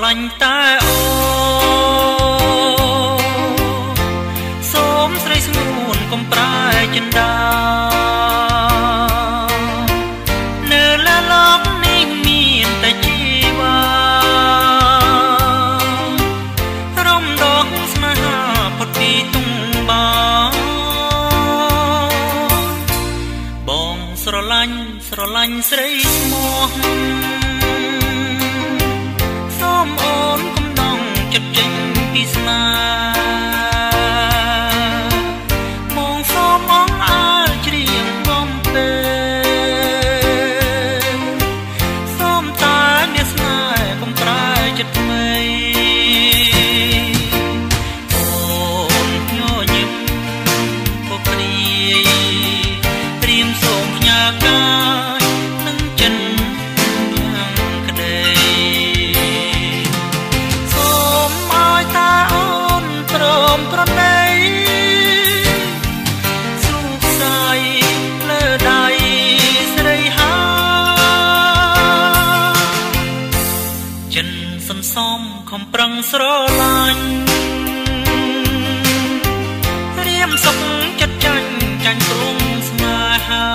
លាញ់តែអូសូមស្រីស្ងួនកុំប្រែចិន្តានៅលើលោកនេះមានតែជីវ៉ារំដងស្នេហាផុតពីទុំបងស្រឡាញ់ស្រីស្មោះសូមអូនកុំដងចិត្តចេញពីស្នេហ៍មកសូមអងអើច្រៀងបំពេសូមតែអ្នកស្នេហ៍កុំប្រែចិត្តថ្មីអូនញញឹមពុកព្រាយព្រៀមសូមផ្ញើកាយនឹងចិនយ៉ាងក្តីសូមឲ្យតាអូនព្រមប្រណីសុខសាយលើដៃស្រីហាចិនសន្សំខំប្រឹងស្រឡាញ់រៀមសុខចិត្តចាញ់ទ្រង់ស្នេហា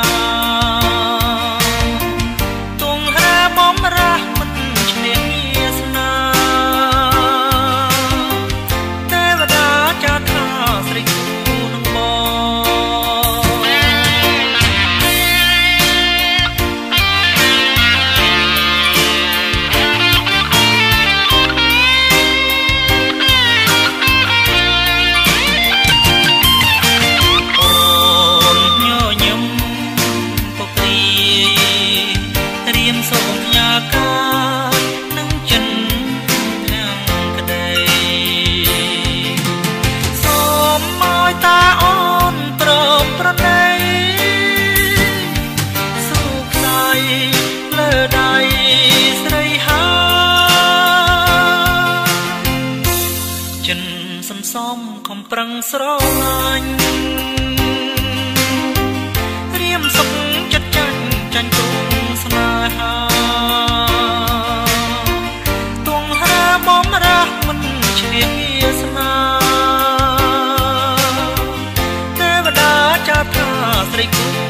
ទងរ៉ាបំរះមិនឈ្នះវាសនាទេវតាចាថាស្រីគូនឹងសូមផ្ញើកាយនឹងចិនទាំងក្តីសូមឲ្យតាអូនព្រមប្រណីសុខសាយលើដៃស្រីហាចិនសន្សំខំប្រឹងស្រឡាញ់រៀមសុខចិត្តចាញ់ទ្រង់ស្នេហាទងរ៉ាបំរះមិនឈ្នះវាសនាទេវតាចាថាស្រីគូ